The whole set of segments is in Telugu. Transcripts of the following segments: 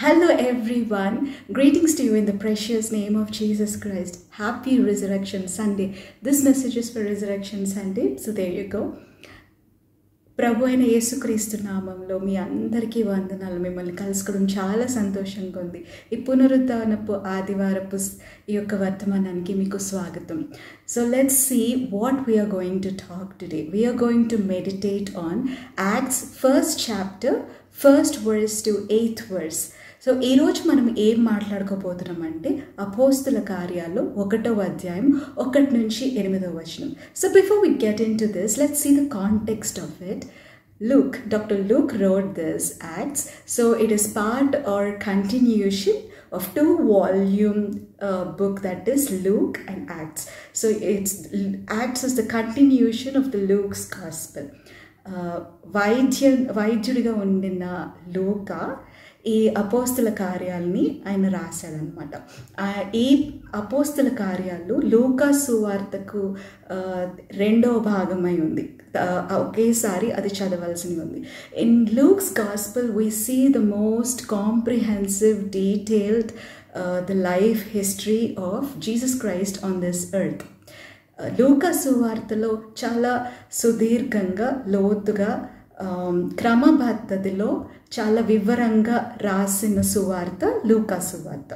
Hello everyone, greetings to you in the precious name of Jesus Christ. Happy Resurrection Sunday. This message is for Resurrection Sunday, so there you go. ప్రభు అయిన యేసుక్రీస్తు నామంలో మీ అందరికీ వందనాలు. మిమ్మల్ని కలుసుకోవడం చాలా సంతోషంగా ఉంది. ఈ పునరుద్ధానపు ఆదివారపు ఈ యొక్క వర్తమానానికి మీకు స్వాగతం. So let's see what we're going to talk today. We're going to meditate on acts 1st chapter 1st verse to 8th verse. సో ఈరోజు మనం ఏం మాట్లాడుకోబోతున్నామంటే అపోస్తుల కార్యాలు 1వ అధ్యాయం 1 నుంచి 8వ వచనం. So before we get into this, let's see the context of it. Dr. Luke wrote this Acts. So it is part or continuation of 2-volume book, that is Luke and Acts. So Acts is the continuation of the Luke's gospel. వైద్యుడిగా ఉండిన లూకా ఈ అపోస్తుల కార్యాలని ఆయన రాశాడనమాట. ఈ అపోస్తుల కార్యాలు లూకా సువార్తకు 2వ భాగమై ఉంది. ఒకేసారి అది చదవాల్సి ఉంది. In Luke's gospel we see the most comprehensive detailed the life history of Jesus Christ on this earth. లూకా సువార్తలో చాలా సుదీర్ఘంగా లోతుగా క్రమబద్ధతిలో చాలా వివరంగా రాసిన సువార్త లూకా సువార్త.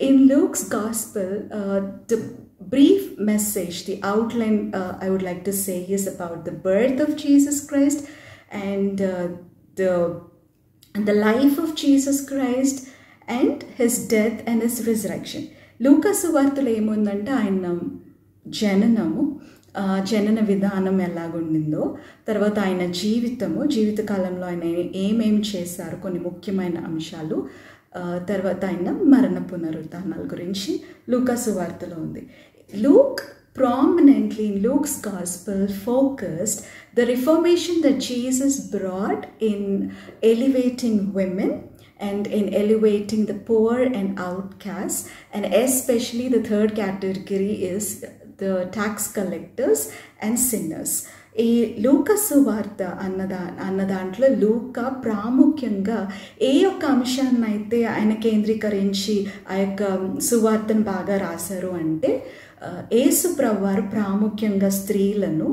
In Luke's gospel the brief message, the outline I would like to say is about the birth of Jesus Christ and the life of Jesus Christ and his death and his resurrection. లూకా సువార్తలో ఏముందంటే ఆయన జనన విధానం ఎలాగుండిందో, తర్వాత ఆయన జీవితకాలంలో ఆయన ఏమేమి చేశారు, కొన్ని ముఖ్యమైన అంశాలు, తర్వాత ఆయన మరణ పునరుద్ధానాల గురించి లూకా సువార్తలో ఉంది. Luke prominently in Luke's gospel focused the reformation that Jesus brought in elevating women and in elevating the poor and outcasts, and especially the third category is the tax collectors and sinners. ఈ లూకా సువార్త అన్న దాంట్లో లూకా ప్రాముఖ్యంగా ఏ యొక్క అంశాన్ని అయితే ఆయన కేంద్రీకరించి ఆ యొక్క సువార్తను బాగా రాశారు అంటే, యేసు ప్రభువారు ప్రాముఖ్యంగా స్త్రీలను,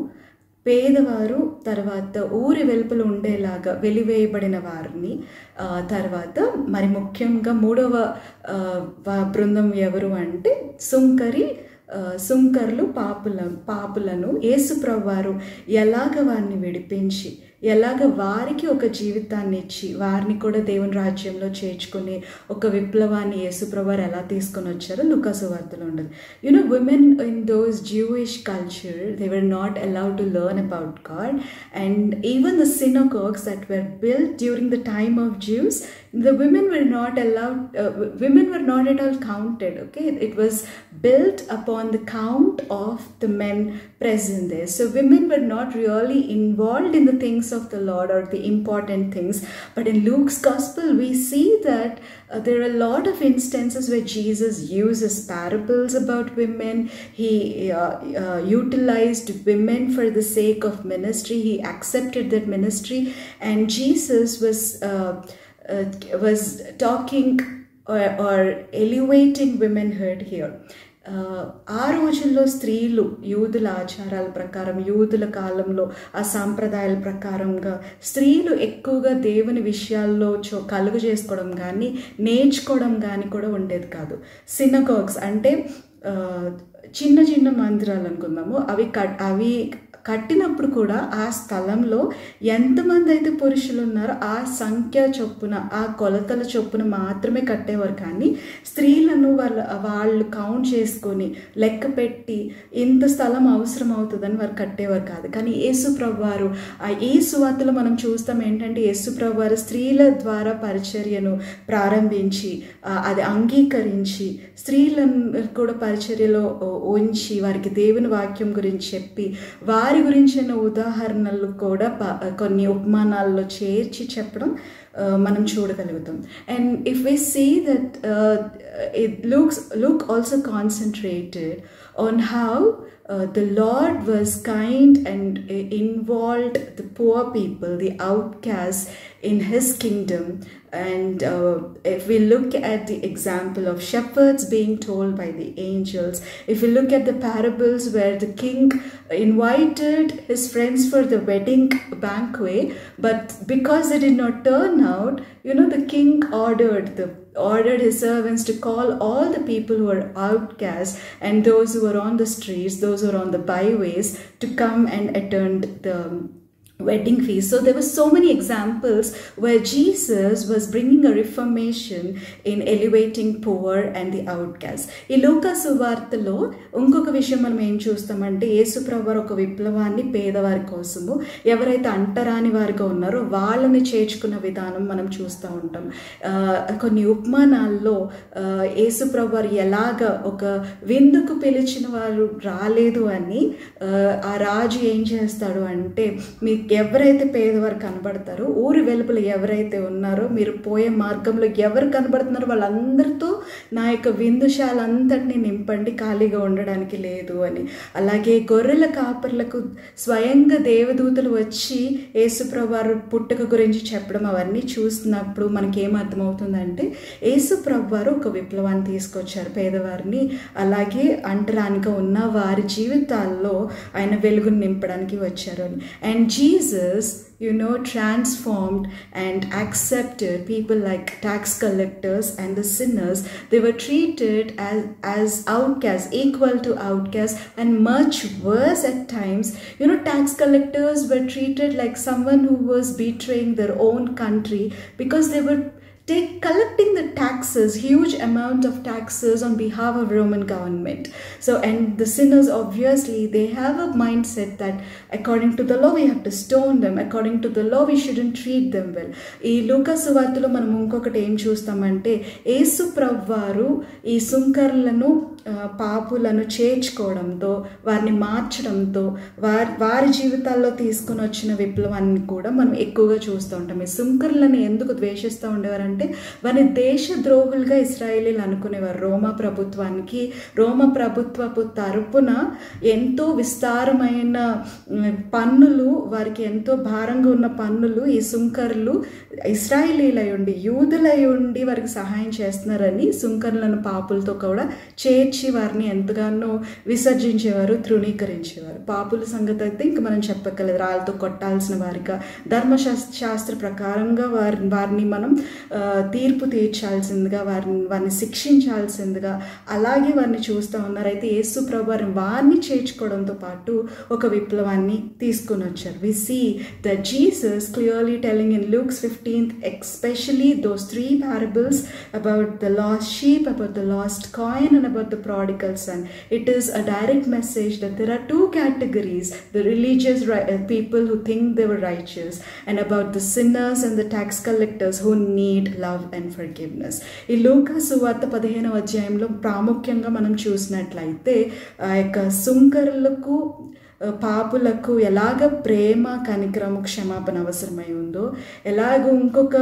పేదవారు, తర్వాత ఊరి వెలుపల ఉండేలాగా వెలివేయబడిన వారిని, తర్వాత మరి ముఖ్యంగా 3వ బృందం ఎవరు అంటే సుంకర్లు, పాపులను యేసు ప్రభువారు ఎలాగ వారిని విడిపించి, ఎలాగ వారికి ఒక జీవితాన్ని ఇచ్చి వారిని కూడా దేవుని రాజ్యంలో చేర్చుకుని ఒక విప్లవాన్ని యేసు ప్రభువారు ఎలా తీసుకొని వచ్చారో లూకా సువార్తలో ఉండదు. Women in those Jewish culture, they were not allowed to learn about God, and even the synagogues that were built during the time of Jews, the women were not allowed, women were not at all counted. Okay, it was built upon the count of the men present there. So women were not really involved in the things of the Lord or the important things. But in Luke's gospel we see that there are a lot of instances where Jesus uses parables about women. He utilized women for the sake of ministry. He accepted that ministry, and Jesus was talking or elevating womanhood here. ఆ రోజుల్లో స్త్రీలు యూదుల ఆచారాల ప్రకారం, యూదుల కాలంలో ఆ సాంప్రదాయాల ప్రకారంగా స్త్రీలు ఎక్కువగా దేవుని విషయాల్లో కలుగు చేసుకోవడం కానీ నేర్చుకోవడం కానీ కూడా ఉండేది కాదు. సినగాగ్స్ అంటే చిన్న మందిరాలు అనుకుందాము, అవి కట్టినప్పుడు కూడా ఆ స్థలంలో ఎంతమంది అయితే పురుషులు ఉన్నారో ఆ సంఖ్య చొప్పున, ఆ కొలతల చొప్పున మాత్రమే కట్టేవారు. కానీ స్త్రీలను వాళ్ళు కౌంట్ చేసుకొని లెక్క పెట్టి ఇంత స్థలం అవసరం అవుతుందని వారు కట్టేవారు కాదు. కానీ యేసు ప్రభువారు ఈ సువార్తలో మనం చూస్తాం ఏంటంటే, యేసు ప్రభువారు స్త్రీల ద్వారా పరిచర్యను ప్రారంభించి అది అంగీకరించి స్త్రీలను కూడా పరిచర్యలో ఉంచి వారికి దేవుని వాక్యం గురించి చెప్పి వారి గురించిన ఉదాహరణలు కూడా కొన్ని ఉపమానాల్లో చేర్చి చెప్పడం మనం చూడగలుగుతాం. And if we see that Luke also concentrated on how the Lord was kind and involved the poor people, the outcasts in his kingdom And if we look at the example of shepherds being told by the angels, if we look at the parables where the king invited his friends for the wedding banquet, but because they did not turn out, the king ordered his servants to call all the people who were outcasts and those who were on the streets, those who were on the byways, to come and attend the wedding feast. So there were so many examples where Jesus was bringing a reformation in elevating poor and the outcasts. ఈ లూకా సువార్తలో ఇంకొక విషయం మనం ఏం చూస్తామంటే, యేసుప్రభు ఒక విప్లవాన్ని పేదవారి కోసము, ఎవరైతే అంటరాని వారిగా ఉన్నారో వాళ్ళని చేర్చుకున్న విధానం మనం చూస్తూ ఉంటాం. కొన్ని ఉపమానాల్లో యేసుప్రభు ఎలాగ ఒక విందుకు పిలిచిన వారు రాలేదు అని ఆ రాజు ఏం చేస్తాడు అంటే, మీకు ఎవరైతే పేదవారు కనబడతారో, ఊరి వెలుపల ఎవరైతే ఉన్నారో, మీరు పోయే మార్గంలో ఎవరు కనబడుతున్నారో వాళ్ళందరితో నా యొక్క విందుశాల అంతటిని నింపండి, ఖాళీగా ఉండడానికి లేదు అని. అలాగే గొర్రెల కాపర్లకు స్వయంగా దేవదూతలు వచ్చి యేసుప్రభు పుట్టుక గురించి చెప్పడం, అవన్నీ చూసినప్పుడు మనకేమర్థమవుతుందంటే, యేసుప్రభు ఒక విప్లవాన్ని తీసుకొచ్చారు పేదవారిని, అలాగే అంటరానిగా ఉన్న వారి జీవితాల్లో ఆయన వెలుగును నింపడానికి వచ్చారు అని. And Jesus, transformed and accepted people like tax collectors and the sinners. They were treated as outcasts, equal to outcasts, and much worse at times. Tax collectors were treated like someone who was betraying their own country because they were collecting the taxes, huge amount of taxes on behalf of Roman government. So, and the sinners, obviously, they have a mindset that according to the law we have to stone them, according to the law we shouldn't treat them well. ఈ లూకా సువార్తలో మనం ఇంకొకటి ఏం చూస్తామంటే, యేసు ప్రభువారు ఈ సుంకర్లను పాపులను చేర్చుకోవడంతో, వారిని మార్చడంతో, వారి జీవితాల్లో తీసుకుని వచ్చిన విప్లవాన్ని కూడా మనం ఎక్కువగా చూస్తూ ఉంటాం. ఈ సుంకర్లను ఎందుకు ద్వేషిస్తూ ఉండేవారంటే, వారిని దేశ ద్రోహులుగా ఇశ్రాయేలీలు అనుకునేవారు. రోమా ప్రభుత్వపు తరపున ఎంతో విస్తారమైన పన్నులు, వారికి ఎంతో భారంగా ఉన్న పన్నులు ఈ సుంకర్లు ఇశ్రాయేలీలై ఉండి, యూదులై ఉండి వారికి సహాయం చేస్తున్నారని సుంకర్లను పాపులతో కూడా చేర్చి వారిని ఎంతగానో విసర్జించేవారు, తృణీకరించేవారు. పాపుల సంగతి అయితే ఇంక మనం చెప్పక్కర్లేదు, రాళ్ళతో కొట్టాల్సిన వారిగా, ధర్మశాస్త్ర ప్రకారంగా వారిని మనం తీర్పు తీర్చాల్సిందిగా, వారిని శిక్షించాల్సిందిగా అలాగే వారిని చూస్తూ ఉన్నారు. అయితే యేసు ప్రభు వారిని చేర్చుకోవడంతో పాటు ఒక విప్లవాన్ని తీసుకుని వచ్చారు. We see that Jesus clearly telling in Luke's 15th, especially those 3 parables about the lost sheep, about the lost coin, and about the prodigal son. It is a direct message that there are 2 categories: the religious people who think they were righteous, and about the sinners and the tax collectors who need love and forgiveness. ఈ లూకా సువార్త 15వ అధ్యాయంలో ప్రాముఖ్యంగా మనం చూసినట్లయితే, ఆ యొక్క సుంకరులకు పాపులకు ఎలాగ ప్రేమ, కనికరము, క్షమాపణ అవసరమై ఉందో, ఎలాగ ఇంకొక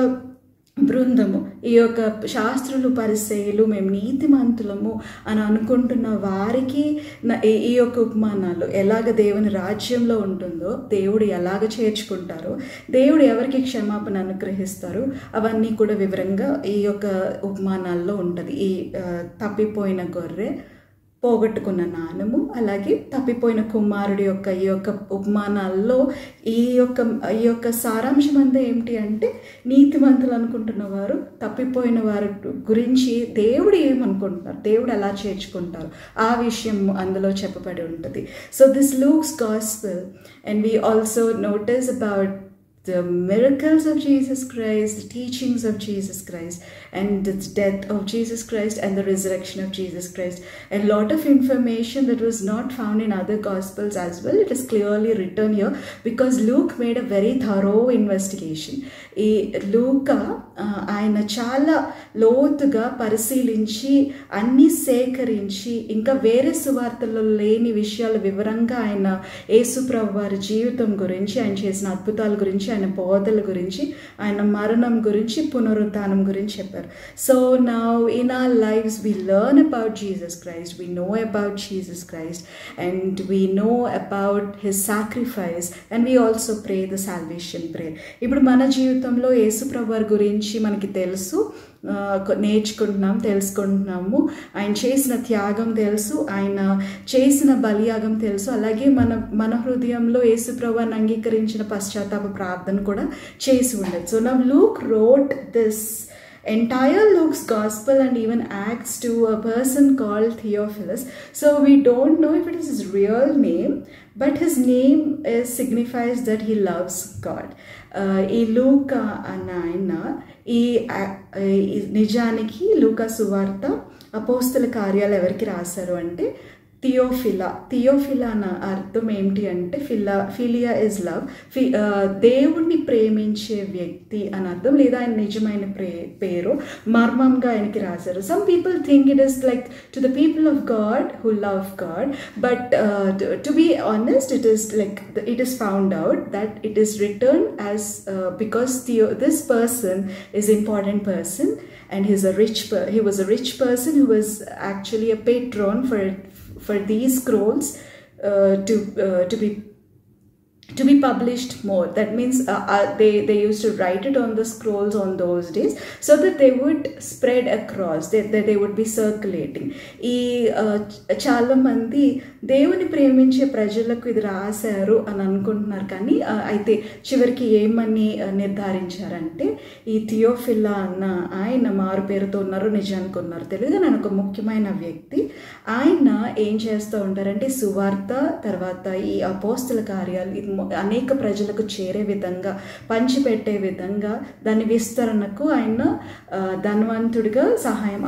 బృందము, ఈ యొక్క శాస్త్రులు, పరిసయ్యులు, మేము నీతిమంతులము అని అనుకుంటున్న వారికి ఈ యొక్క ఉపమానాలు ఎలాగ దేవుని రాజ్యంలో ఉంటుందో, దేవుడు ఎలాగ చేర్చుకుంటారో, దేవుడు ఎవరికి క్షమాపణ అనుగ్రహిస్తారు, అవన్నీ కూడా వివరంగా ఈ యొక్క ఉపమానాల్లో ఉంటుంది. ఈ తప్పిపోయిన గొర్రె, పోగొట్టుకున్న నాణము, అలాగే తప్పిపోయిన కుమారుడి యొక్క ఈ యొక్క ఉపమానాల్లో ఈ యొక్క సారాంశం అంతా ఏమిటి అంటే, నీతిమంతులు అనుకుంటున్న వారు తప్పిపోయిన వారి గురించి దేవుడు ఏమనుకుంటున్నారు, దేవుడు ఎలా చేర్చుకుంటారు, ఆ విషయం అందులో చెప్పబడి ఉంటుంది. So this Luke's gospel, and we also notice about the miracles of Jesus Christ, the teachings of Jesus Christ, and the death of Jesus Christ and the resurrection of Jesus Christ. A lot of information that was not found in other gospels as well. It is clearly written here because Luke made a very thorough investigation. ఈ లూకా ఆయన చాలా లోతుగా పరిశీలించి, అన్నీ సేకరించి, ఇంకా వేరే సువార్తల్లో లేని విషయాలు వివరంగా ఆయన యేసుప్రభు వారి జీవితం గురించి, ఆయన చేసిన అద్భుతాల గురించి, ఆయన బోధల గురించి, ఆయన మరణం గురించి, పునరుత్థానం గురించి చెప్పారు. So now in our lifes we learn about Jesus Christ, we know about Jesus Christ, and we know about his sacrifice, and we also pray the salvation prayer. ఇప్పుడు మన జీవితం జీవితంలో యేసుప్రభు వారి గురించి మనకి తెలుసు, నేర్చుకుంటున్నాం, తెలుసుకుంటున్నాము. ఆయన చేసిన త్యాగం తెలుసు, ఆయన చేసిన బలియాగం తెలుసు. అలాగే మన హృదయంలో యేసుప్రభు వారిని అంగీకరించిన పశ్చాత్తాప ప్రార్థన కూడా చేసి ఉండదు. So now Luke wrote this entire Luke's gospel and even Acts to a person called Theophilus. So we don't know if it is his real name, but his name signifies that he loves God. ఈ లూకా అన్న ఆయన ఈ నిజానికి లూకా సువార్త అపోస్తల కార్యాలు ఎవరికి రాశారు అంటే థియోఫిలా అన్న అర్థం ఏంటి అంటే ఫిలియా ఇస్ లవ్, దేవుణ్ణి ప్రేమించే వ్యక్తి అని అర్థం, లేదా ఆయన నిజమైన పేరు మర్మంగా ఆయనకి రాశారు. Some people think it is like to the people of God who love God, but to be honest it is like it is found out that it is return as because this person is important person and he was a rich person who was actually a patron for these scrolls to be published more. That means they used to write it on the scrolls on those days so that they would spread across, that they would be circulating. చాలా మంది దేవుని ప్రేమించే ప్రజలకు ఇది రాశారు అని అనుకుంటున్నారు, కానీ అయితే చివరికి ఏమని నిర్ధారించారంటే ఈ థియోఫిలా అన్న ఆయన మారు పేరుతో ఉన్నారు, నిజానికి ఉన్నారు తెలియదు. నేను ఒక ముఖ్యమైన వ్యక్తి. ఆయన ఏం చేస్తూ ఉంటారంటే సువార్త తర్వాత ఈ అపోస్తల కార్యాలు అనేక ప్రజలకు చేరే విధంగా, పంచిపెట్టే విధంగా, దాని విస్తరణకు ఆయన ధనవంతుడిగా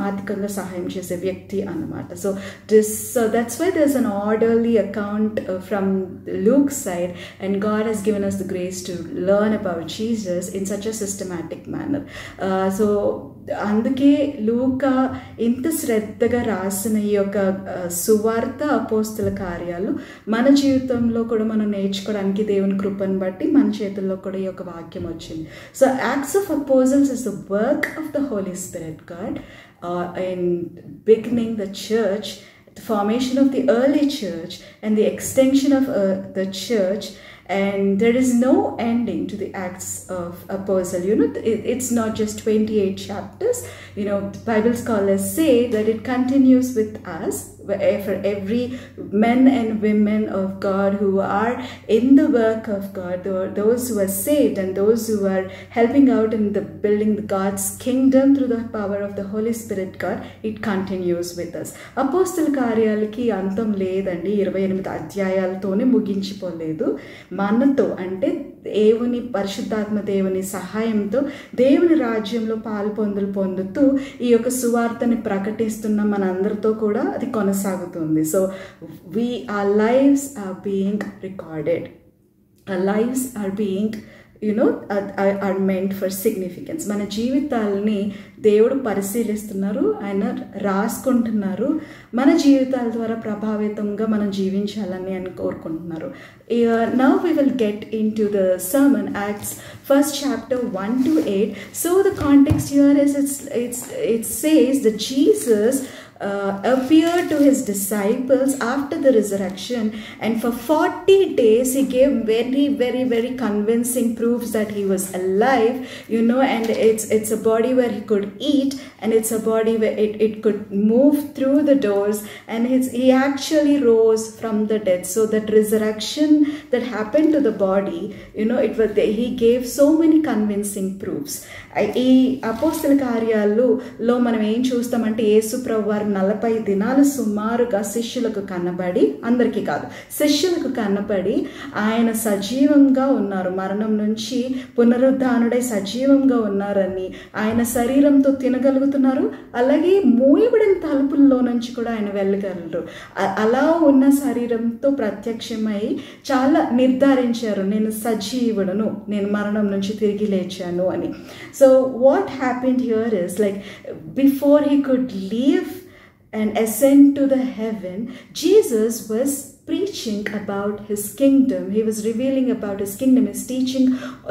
ఆర్థికంగా సహాయం చేసే వ్యక్తి అన్నమాట. So that's why there's an orderly account from Luke's side, and God has given us the grace to learn about Jesus in such a systematic manner. So అందుకే లూకా ఇంత శ్రద్ధగా రాసిన ఈ యొక్క సువార్త అపోస్తల కార్యాలు మన జీవితంలో కూడా మనం నేర్చుకోవడానికి దేవుని కృపను బట్టి మన చేతుల్లో కూడా ఈ యొక్క వాక్యం వచ్చింది. So acts of apostles is the work of the Holy Spirit God in beginning the church, the formation of the early church and the extension of the church, and there is no ending to the Acts of Apostle. It's not just 28 chapters. Bible scholars say that it continues with us, for every men and women of God who are in the work of God, those who are saved and those who are helping out in the building God's kingdom through the power of the Holy Spirit God, it continues with us. అపోస్తల కార్యాలకి అంతం లేదండి. 28 అధ్యాయాలతోనే ముగించిపోలేదు. మనతో అంటే పరిశుద్ధాత్మ దేవుని సహాయంతో దేవుని రాజ్యంలో పొందుతూ ఈ యొక్క సువార్తని ప్రకటిస్తున్న మనందరితో కూడా అది కొనసాగుతుంది. So our lives are being recorded. Our lives are being are meant for significance. మన జీవితాలని దేవుడు పరిశీలిస్తున్నారు, ఆయన రాసుకుంటున్నారు, మన జీవితాల ద్వారా ప్రభావితంగా మనం జీవించాలని ఆయన కోరుకుంటున్నారు. Now we will get into the sermon, Acts 1st chapter 1 to 8. So the context here is it says that Jesus appeared to his disciples after the resurrection, and for 40 days he gave very, very, very convincing proofs that he was alive, and it's a body where he could eat, and it's a body where it could move through the doors, and he actually rose from the dead. So that resurrection that happened to the body, he gave so many convincing proofs. ఈ అపోస్తల కార్యాలలో మనం ఏం చూస్తామంటే యేసు ప్రభువారు 40 దినాలు సుమారుగా శిష్యులకు కనబడి, అందరికీ కాదు శిష్యులకు కనబడి ఆయన సజీవంగా ఉన్నారు, మరణం నుంచి పునరుద్ధానుడై సజీవంగా ఉన్నారని, ఆయన శరీరంతో తినగలుగుతున్నారు, అలాగే మూయబడిన తలుపుల్లో నుంచి కూడా ఆయన వెళ్ళగలరు. అలా ఉన్న శరీరంతో ప్రత్యక్షమై చాలా నిర్ధారించారు, నేను సజీవుడను, నేను మరణం నుంచి తిరిగి లేచాను అని. So what happened here is, like, before he could leave and ascend to the heaven, Jesus was preaching about his kingdom. He was revealing about his kingdom.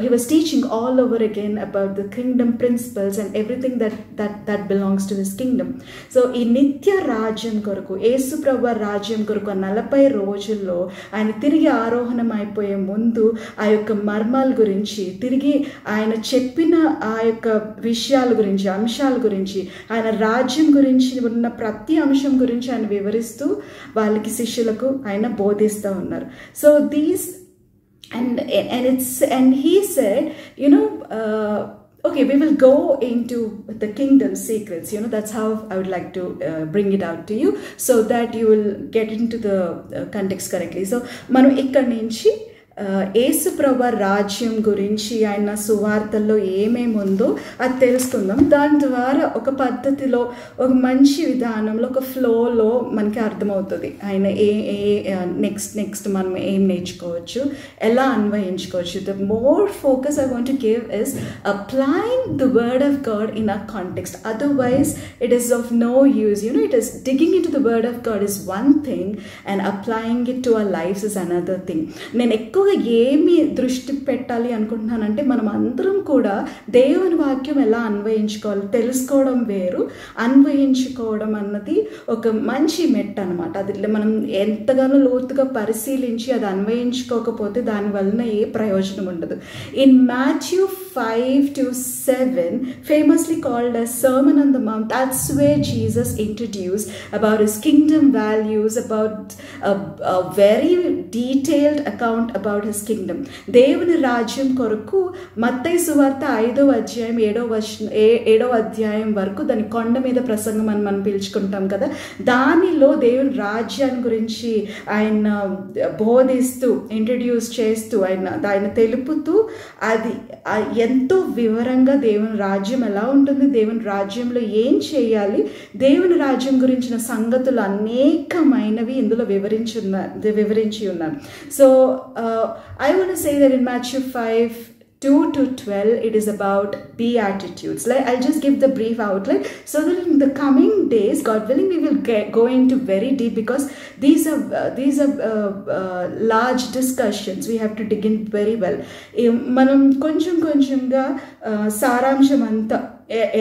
He was teaching all over again about the kingdom principles and everything that belongs to his kingdom. So ఈ నిత్య రాజ్యం కొరకు, యేసు ప్రభువు రాజ్యం కొరకు 40 రోజుల్లో ఆయన తిరిగి ఆరోహణం అయిపోయే ముందు ఆ యొక్క మర్మాల గురించి, తిరిగి ఆయన చెప్పిన ఆ యొక్క విషయాల గురించి, అంశాల గురించి, ఆయన రాజ్యం గురించి ఉన్న ప్రతి అంశం గురించి ఆయన వివరిస్తూ వాళ్ళకి, శిష్యులకు ఆయన బోధిస్తూ ఉన్నారు. So these and he said, okay, we will go into the kingdom secrets. That's how I would like to bring it out to you so that you will get into the context correctly. So మనం ఇక్కడ నుంచి యేసు ప్రభువు రాజ్యం గురించి, ఆయన సువార్తల్లో ఏమేమి ఉందో అది తెలుసుకుందాం. దాని ద్వారా ఒక పద్ధతిలో, ఒక మంచి విధానంలో, ఒక ఫ్లోలో మనకి అర్థమవుతుంది ఆయన నెక్స్ట్ మనం ఏం నేర్చుకోవచ్చు, ఎలా అన్వయించుకోవచ్చు. The more focus I want to give is applying the word of God in a context. Otherwise it is of no use. It is digging into the word of God is one thing and applying it to our lives is another thing. నేను ఎక్కువ ఏమి దృష్టి పెట్టాలి అనుకుంటున్నానంటే, మనం అందరం కూడా దేవుని వాక్యం ఎలా అన్వయించుకోవాలి తెలుసుకోవడం వేరు, అన్వయించుకోవడం అన్నది ఒక మంచి మెట్టు అనమాట. అది మనం ఎంతగానో లోతుగా పరిశీలించి అది అన్వయించుకోకపోతే దానివలన ఏ ప్రయోజనం ఉండదు. In Matthew 5-7, famously called as Sermon on the Mount, that's where Jesus introduced about his kingdom values, about a very detailed account about his kingdom. దేవుని రాజ్యం కొరకు మత్తయి సువార్త 5వ అధ్యాయం 7వ అధ్యాయం వరకు దాని కొండ మీద ప్రసంగం అని మనం పిలుచుకుంటాం కదా. దానిలో దేవుని రాజ్యాన్ని గురించి ఆయన బోధిస్తూ, ఇంట్రడ్యూస్ చేస్తూ, ఆయన తెలుపుతూ, అది ఎంతో వివరంగా దేవుని రాజ్యం ఎలా ఉంటుంది, దేవుని రాజ్యంలో ఏం చేయాలి, దేవుని రాజ్యం గురించిన సంగతులు అనేకమైనవి ఇందులో వివరించి ఉన్నారు. So I want to say that in Matthew 5:2-12, it is about beatitudes. I'll just give the brief outline so that in the coming days, God willing, we will go into very deep, because these are large discussions. We have to dig in very well. మనం కొంచెంగా సారాంశం అంతా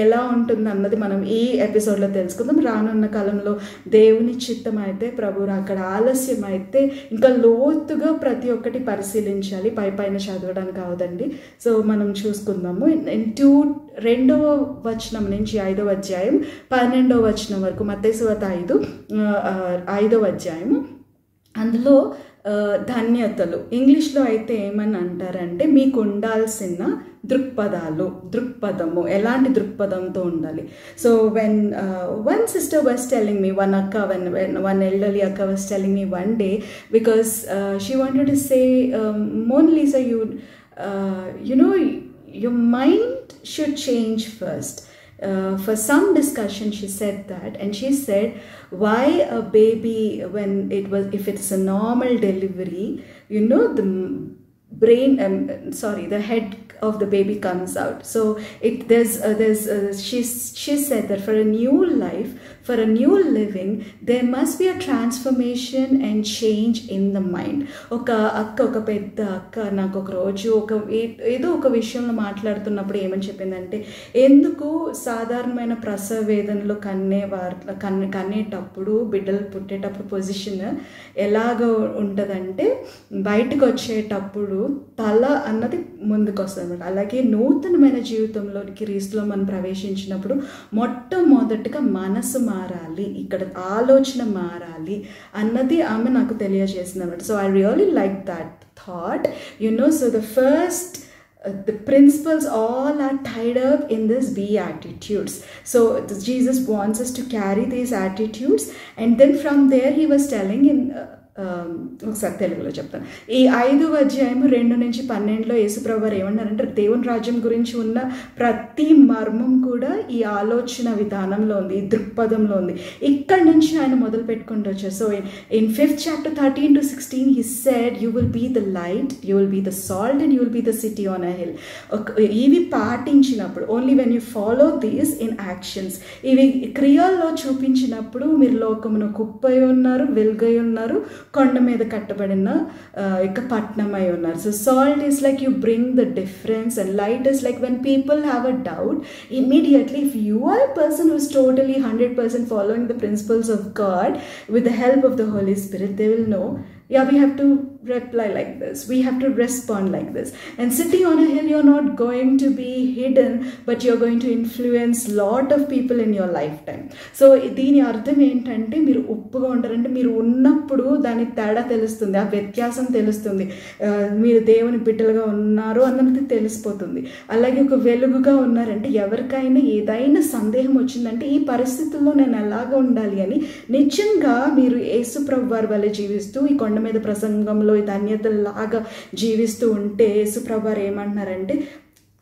ఎలా ఉంటుంది అన్నది మనం ఈ ఎపిసోడ్లో తెలుసుకుందాం. రానున్న కాలంలో దేవుని చిత్తం అయితే, ప్రభు అక్కడ ఆలస్యం అయితే ఇంకా లోతుగా ప్రతి ఒక్కటి పరిశీలించాలి, పైన చదవడానికి అవదండి. సో మనం చూసుకుందాము. 2వ వచనం నుంచి 5వ అధ్యాయం 12వ వచనం వరకు, మత్తయి సువార్త 5వ అధ్యాయము. అందులో ధన్యతలు, ఇంగ్లీష్లో అయితే ఏమని అంటారంటే, మీకు ఉండాల్సిన దృక్పథము, ఎలాంటి దృక్పథంతో ఉండాలి. So when one sister was telling me, one elderly akka was telling me one day, because she wanted to say, Mona Lisa, your mind should change first. For some discussion she said that, and she said, why a baby, if it's a normal delivery, the brain, the head of the baby comes out. So she said that for a new life, for a new living, there must be a transformation and change in the mind. ఒక పెద్ద అక్క నాకు ఒక రోజు ఏదో ఒక విషయంలో మాట్లాడుతున్నప్పుడు ఏమని చెప్పిందంటే, ఎందుకు సాధారణమైన ప్రసవ వేదనలో కనేటప్పుడు, బిడ్డలు పుట్టేటప్పుడు పొజిషన్ ఎలాగ ఉంటుందంటే, బయటకు వచ్చేటప్పుడు తల అన్నది ముందుకు వస్తుంది అనమాట. అలాగే నూతనమైన జీవితంలోకి క్రీస్తులో మనం ప్రవేశించినప్పుడు మొట్టమొదటిగా మనసు మారాలి, ఇక్కడ ఆలోచన మారాలి అన్నది ఆమె నాకు తెలియజేసింది అనమాట. So I really like that thought. So the principles all are tied up in this beatitudes. So Jesus wants us to carry these attitudes, and then from there he was telling in ఒకసారి తెలుగులో చెప్తాను. ఈ 5వ అధ్యాయము 2-12 యేసుప్రభు వారు ఏమన్నారంటే, దేవుని రాజ్యం గురించి ఉన్న ప్రతి ప్రతి మర్మం కూడా ఈ ఆలోచన విధానంలో ఉంది, ఈ దృక్పథంలో ఉంది. ఇక్కడి నుంచి ఆయన మొదలు పెట్టుకుంటూ వచ్చారు. So in 5th chapter 13 to 16 he said, you will be the light, you will be the salt, and you will be the city on a hill. ఇవి పాటించినప్పుడు, only when you follow these in actions, ఇవి క్రియల్లో చూపించినప్పుడు మీరు లోకమును కుప్పై ఉన్నారు, వెలుగై ఉన్నారు, కొండ మీద కట్టబడిన ఇక పట్నమై ఉన్నారు. So salt is like you bring the difference, and light is like when people have a doubt, immediately if you are a person who is totally 100% following the principles of God with the help of the Holy Spirit, they will know, yeah, we have to reply like this, we have to respond like this. And sitting on a hill, you're not going to be hidden, but you're going to influence lot of people in your lifetime. So దీని అర్థం ఏంటంటే, మీరు ఉప్పుగా ఉంటారంటే మీరు ఉన్నప్పుడు దాని తేడా తెలుస్తుంది, ఆ వ్యత్యాసం తెలుస్తుంది, మీరు దేవుని బిడ్డలుగా ఉన్నారు అన్నది తెలిసిపోతుంది. అలాగే ఒక వెలుగుగా ఉన్నారంటే ఎవరికైనా ఏదైనా సందేహం వచ్చిందంటే ఈ పరిస్థితుల్లో నేను ఎలాగ ఉండాలి అని నిజంగా మీరు యేసు ప్రభు వారి వల్ల జీవిస్తూ ఈ కొండ మీద ప్రసంగంలో ధన్యతలాగా జీవిస్తూ ఉంటే యేసు ప్రభు వారు ఏమంటున్నారంటే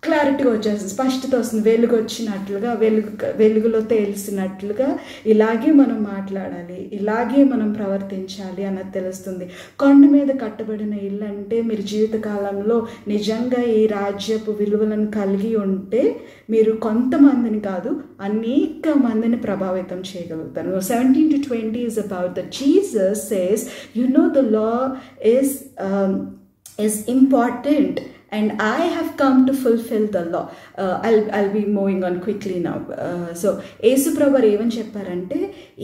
క్లారిటీగా వచ్చేస్తుంది, స్పష్టత వస్తుంది, వెలుగు వచ్చినట్లుగా, వెలుగులో తెలిసినట్లుగా ఇలాగే మనం మాట్లాడాలి, ఇలాగే మనం ప్రవర్తించాలి అన్నది తెలుస్తుంది. కొండ మీద కట్టబడిన ఇల్లు అంటే మీరు జీవితకాలంలో నిజంగా ఈ రాజ్యపు విలువలను కలిగి ఉంటే మీరు కొంతమందిని కాదు అనేక మందిని ప్రభావితం చేయగలుగుతారు. 17 to 20 is about that Jesus says, you know, the law is important, and I have come to fulfill the law. I'll be moving on quickly now. So యేసు ప్రభు ఏమని చెప్పారంటే,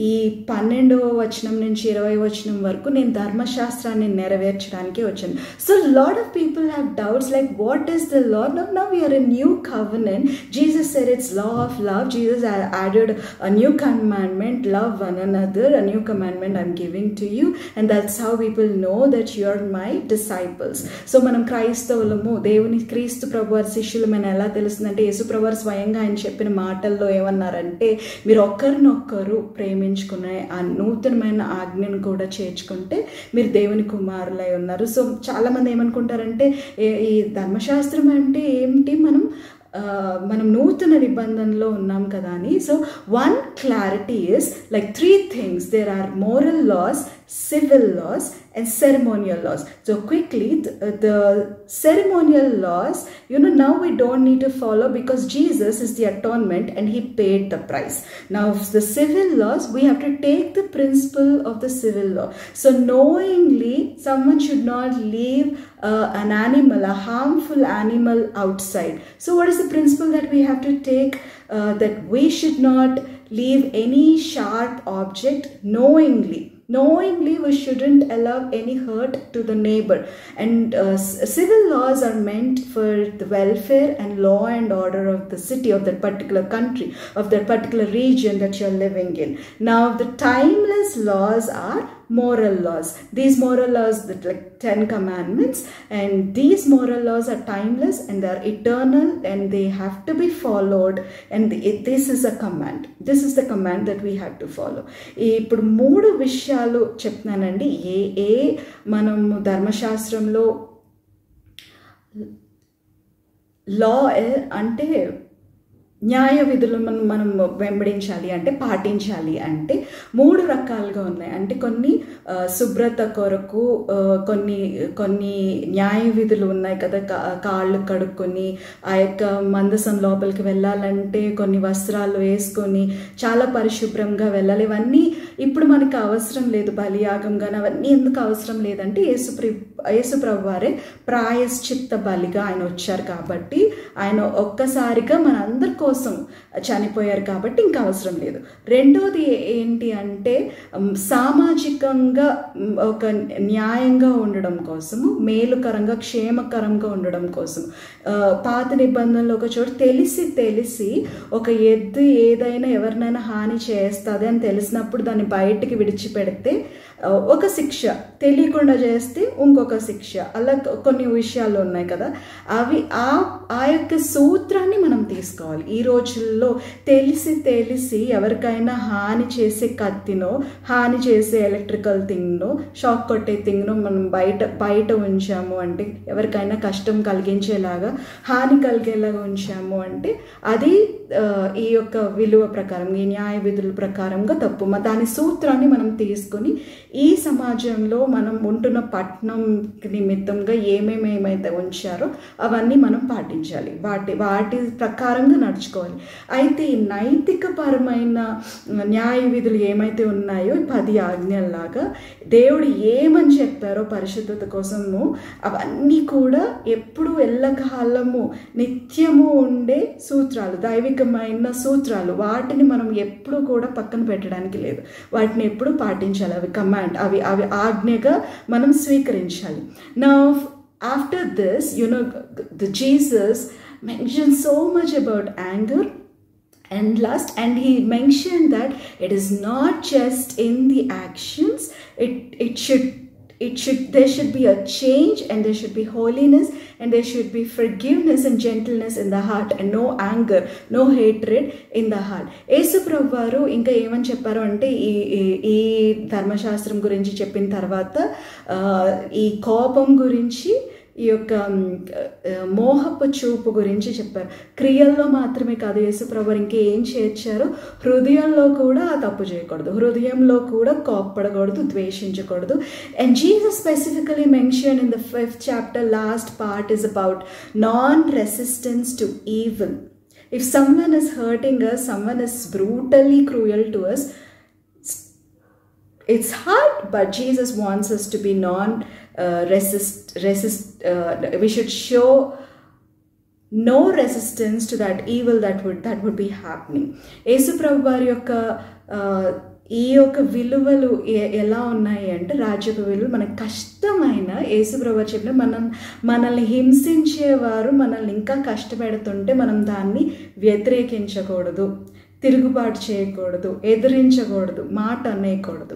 ఈ 12వ వచనం నుంచి 20వ వచనం వరకు నేను ధర్మశాస్త్రాన్ని నెరవేర్చడానికి వచ్చాను. So lot of people have doubts like what is the law? Now we are a new covenant. Jesus said it's law of love. Jesus added a new commandment, love one another. A new commandment I'm giving to you, and that's how people know that you're my disciples. So మనం క్రైస్తవులము, దేవుని క్రీస్తు ప్రభు వారి శిష్యులమని ఎలా తెలుస్తుందంటే, యేసు ప్రభు వారు స్వయంగా ఆయన చెప్పిన మాటల్లో ఏమన్నారంటే, మీరు ఒకరినొక్కరు ప్రేమించుకునే ఆ నూతనమైన ఆజ్ఞను కూడా చేర్చుకుంటే మీరు దేవుని కుమారులై ఉన్నారు. సో చాలామంది ఏమనుకుంటారంటే, ఈ ధర్మశాస్త్రం అంటే ఏంటి, మనం నూతన నిబంధనలో ఉన్నాం కదా అని. So one clarity is like 3 things. There are moral laws, civil laws, and ceremonial laws. So quickly, the ceremonial laws, now we don't need to follow because Jesus is the atonement and he paid the price. Now the civil laws, we have to take the principle of the civil law. So knowingly someone should not leave an animal, a harmful animal outside. So what is the principle that we have to take? That we should not leave any sharp object knowingly we shouldn't allow any hurt to the neighbor. And civil laws are meant for the welfare and law and order of the city, of that particular country, of that particular region that you're living in. Now the timeless laws are moral laws. These moral laws, like 10 commandments, and these moral laws are timeless and they are eternal and they have to be followed, and this is a command. This is the command that we have to follow. ఇప్పుడు 3 విషయాలు చెప్తున్నానండి. మనము ధర్మశాస్త్రంలో లా అంటే న్యాయ విధులను మనం వెంబడించాలి అంటే, పాటించాలి అంటే 3 రకాలుగా ఉన్నాయి. అంటే కొన్ని శుభ్రత కొరకు కొన్ని న్యాయ విధులు ఉన్నాయి కదా, కాళ్ళు కడుక్కొని ఆ యొక్క మందసం లోపలికి వెళ్ళాలంటే కొన్ని వస్త్రాలు వేసుకొని చాలా పరిశుభ్రంగా వెళ్ళాలి. ఇవన్నీ ఇప్పుడు మనకు అవసరం లేదు, బలియాగం కానీ అవన్నీ ఎందుకు అవసరం లేదంటే యేసు ప్రభు వారే ప్రాయశ్చిత్త బలిగా ఆయన వచ్చారు కాబట్టి, ఆయన ఒక్కసారిగా మనందరి కోసం చనిపోయారు కాబట్టి ఇంకా అవసరం లేదు. రెండోది ఏంటి అంటే, సామాజికంగా ఒక న్యాయంగా ఉండడం కోసము, మేలుకరంగా క్షేమకరంగా ఉండడం కోసం. పాత నిబంధనలు ఒక చోట తెలిసి ఒక ఎద్దు ఏదైనా ఎవరినైనా హాని చేస్తుంది అని తెలిసినప్పుడు దాన్ని బయటికి విడిచిపెడితే ఒక శిక్ష, తెలియకుండా చేస్తే ఇంకొక ఒక శిక్ష, అలా కొన్ని విషయాలు ఉన్నాయి కదా. అవి ఆ యొక్క సూత్రాన్ని మనం తీసుకోవాలి. ఈ రోజుల్లో తెలిసి ఎవరికైనా హాని చేసే కత్తినో, హాని చేసే ఎలక్ట్రికల్ థింగ్నో, షాక్ కొట్టే థింగ్నో మనం బయట ఉంచాము అంటే, ఎవరికైనా కష్టం కలిగించేలాగా, హాని కలిగేలాగా ఉంచాము అంటే అది ఈ యొక్క విలువ ప్రకారం, ఈ న్యాయ విధుల ప్రకారంగా తప్పు. దాని సూత్రాన్ని మనం తీసుకొని ఈ సమాజంలో మనం ఉంటున్న పట్టణం నిమిత్తంగా ఏమేమైతే ఉంచారో అవన్నీ మనం పాటించాలి, వాటి ప్రకారంగా నడుచుకోవాలి. అయితే ఈ నైతికపరమైన న్యాయ విధులు ఏమైతే ఉన్నాయో 10 ఆజ్ఞల్లాగా దేవుడు ఏమని చెప్పారో పరిశుద్ధత కోసము, అవన్నీ కూడా ఎప్పుడు ఎల్లకాలము నిత్యము ఉండే సూత్రాలు, దైవికమైన సూత్రాలు. వాటిని మనం ఎప్పుడు కూడా పక్కన పెట్టడానికి లేదు, వాటిని ఎప్పుడు పాటించాలి. అవి కమాండ్, అవి ఆజ్ఞగా మనం స్వీకరించాలి. Now after this, the Jesus mentioned so much about anger and lust, and he mentioned that it is not just in the actions, there should be a change, and there should be holiness, and there should be forgiveness and gentleness in the heart, and no anger, no hatred in the heart. యేసు ప్రభువారు ఇంకా ఏమని చెప్పారు అంటే, ఈ ధర్మశాస్త్రం గురించి చెప్పిన తర్వాత ఈ కోపం గురించి, ఈ యొక్క మోహపు చూపు గురించి చెప్పారు. క్రియల్లో మాత్రమే కాదు, యేసుప్రభువు ఇంకేం చేర్చారు, హృదయంలో కూడా తప్పు చేయకూడదు, హృదయంలో కూడా కోప్పడకూడదు, ద్వేషించకూడదు. And Jesus specifically mention in the 5th chapter, last part is about non-resistance to evil. If someone is hurting us, someone is brutally cruel to us, it's hard, but Jesus wants us to be we should show no resistance to that evil that would be happening. యేసు ప్రభు వారి యొక్క ఈ యొక్క విలువలు ఎలా ఉన్నాయి అంటే, రాజ్యపు విలువలు మనకు కష్టమైన, యేసు ప్రభు చెప్పిన మనల్ని హింసించేవారు మనల్ని ఇంకా కష్టపెడుతుంటే మనం దాన్ని వ్యతిరేకించకూడదు, తిరుగుబాటు చేయకూడదు, ఎదిరించకూడదు, మాట అనేయకూడదు.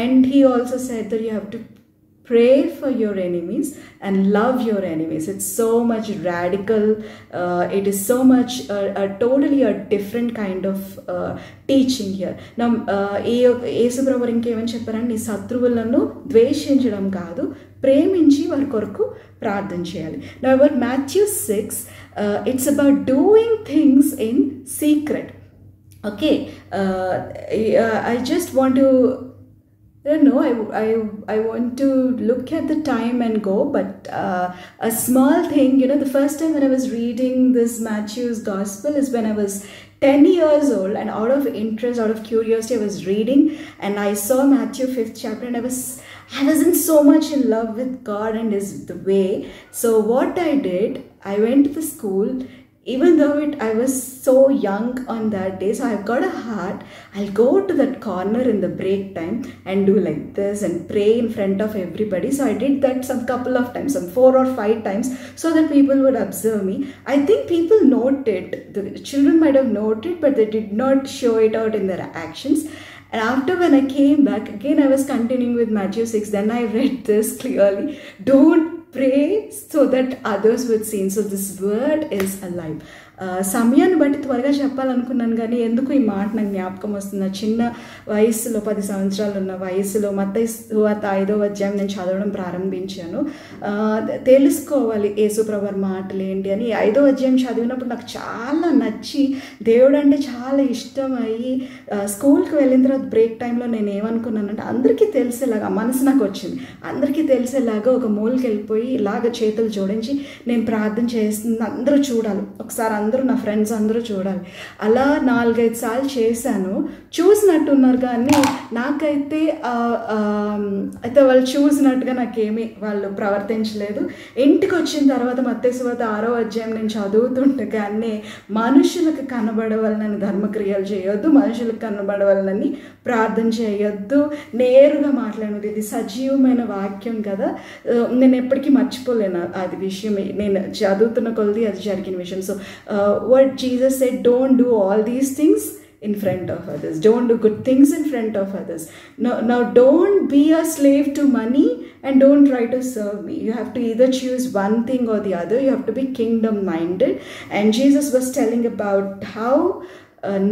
And he also said that you have to pray for your enemies and love your enemies. It's so much radical. It is so much totally a different kind of teaching here. Now యేసు ప్రభువు ఇంకేమని చెప్పారంటే, నీ శత్రువులను ద్వేషించడం కాదు, ప్రేమించి వారి కొరకు ప్రార్థన చేయాలి. Now about Matthew 6, it's about doing things in secret. Okay, I just want to, I don't know, I want to look at the time and go, but a small thing, the first time when I was reading this Matthew's Gospel is when I was 10 years old, and out of interest, out of curiosity, I was reading and I saw Matthew 5th chapter, and I wasn't so much in love with God and the way. So what I did, I went to the school. Even though I was so young on that day, so I've got a heart. I'll go to that corner in the break time and do like this and pray in front of everybody. So I did that some couple of times, some 4 or 5 times, so that people would observe me. I think people noted, the children might have noted, but they did not show it out in their actions. And after when I came back, again I was continuing with Matthew 6. Then I read this clearly. Don't pray so that others would see. So this word is alive. సమయాన్ని బట్టి త్వరగా చెప్పాలనుకున్నాను, కానీ ఎందుకు ఈ మాట నాకు జ్ఞాపకం వస్తుంది. చిన్న వయసులో 10 సంవత్సరాలు ఉన్న వయసులో మత్తయి సువార్త 5వ అధ్యాయం నేను చదవడం ప్రారంభించాను. తెలుసుకోవాలి యేసు ప్రభువు మాటలు ఏంటి అని. 5వ అధ్యాయం చదివినప్పుడు నాకు చాలా నచ్చి, దేవుడు అంటే చాలా ఇష్టం అయ్యి, స్కూల్కి వెళ్ళిన తర్వాత బ్రేక్ టైంలో నేను ఏమనుకున్నానంటే, అందరికీ తెలిసేలాగా మనసు నాకు వచ్చింది, అందరికీ తెలిసేలాగా ఒక మూలకి వెళ్ళిపోయి ఇలాగ చేతులు జోడించి నేను ప్రార్థన చేస్తుంది, అందరూ చూడాలి, ఒకసారి అందరూ నా ఫ్రెండ్స్ అందరూ చూడాలి. అలా 4-5 సార్లు చేశాను. చూసినట్టున్నారు కానీ నాకైతే అయితే వాళ్ళు చూసినట్టుగా నాకేమీ వాళ్ళు ప్రవర్తించలేదు. ఇంటికి వచ్చిన తర్వాత మత్తయి సువార్త 6వ అధ్యాయం నేను చదువుతుండగానే, మనుషులకు కనబడవాలని ధర్మక్రియలు చేయొద్దు, మనుషులకు కనబడవాలని ప్రార్థన చేయొద్దు, నేరుగా మాట్లాడేది. ఇది సజీవమైన వాక్యం కదా, నేను ఎప్పటికీ మర్చిపోలేను అది విషయం, నేను చదువుతున్న కొలది అది జరిగిన విషయం. So what Jesus said, don't do all these things in front of others. Don't do good things in front of others. Now don't be a slave to money and don't try to serve me. You have to either choose one thing or the other. You have to be kingdom minded. And Jesus was telling about how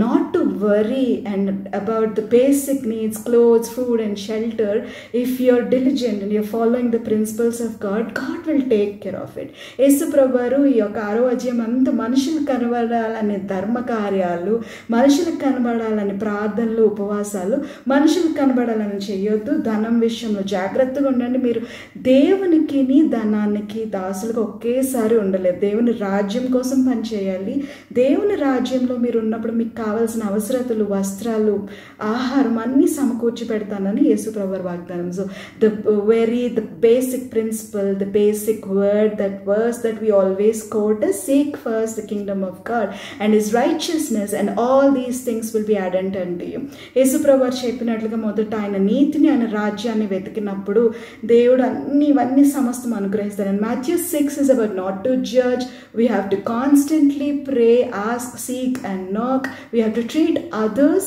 not to worry and about the basic needs, clothes, food and shelter. If you're diligent and you're following the principles of God, God will take care of it. యేసు ప్రభువారు ఈ యొక్క 6వ అధ్యాయం అంతా మనుషులు కనబడాలని ధర్మ కార్యాలు, మనుషులకు కనబడాలని ప్రార్థనలు, ఉపవాసాలు, మనుషులకు కనబడాలని చేయొద్దు, ధనం విషయంలో జాగ్రత్తగా ఉండండి. మీరు దేవునికి ధనానికి దాసులుగా ఒకేసారి ఉండలేదు. దేవుని రాజ్యం కోసం పనిచేయాలి. దేవుని రాజ్యంలో మీరు ఉన్నప్పుడు మీకు కావాల్సిన అవసరతలు, వస్త్రాలు, ఆహారం అన్నీ సమకూర్చి పెడతానని యేసు ప్రభువారు వాగ్దానం. So the basic principle, the basic word, that verse that we always quote is, seek first the kingdom of God and his righteousness and all these things will be added unto you. యేసు ప్రభువారు చెప్పినట్లుగా మొదట ఆయన నీతిని, ఆయన రాజ్యాన్ని వెతికినప్పుడు దేవుడు ఇవన్నీ సమస్తం అనుగ్రహిస్తాడు. And Matthew 6 is about not to judge. We have to constantly pray, ask, seek and knock. We have to treat others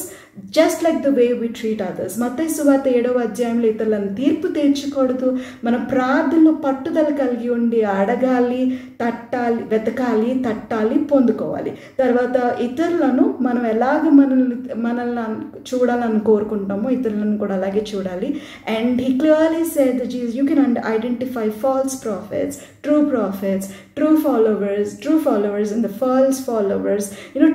just like the way we treat others. మత్తయి సువార్త 7వ అధ్యాయంలో ఇతరులను తీర్పు తీర్చకూడదు. మన ప్రార్థనలో పట్టుదల కలిగి ఉండి అడగాలి, తట్టాలి, వెతకాలి, తట్టాలి, పొందుకోవాలి. తర్వాత ఇతరులను మనం ఎలాగ మనల్ని చూడాలని కోరుకుంటామో ఇతరులను కూడా అలాగే చూడాలి. And he clearly said that you can identify false prophets, true followers and the false followers,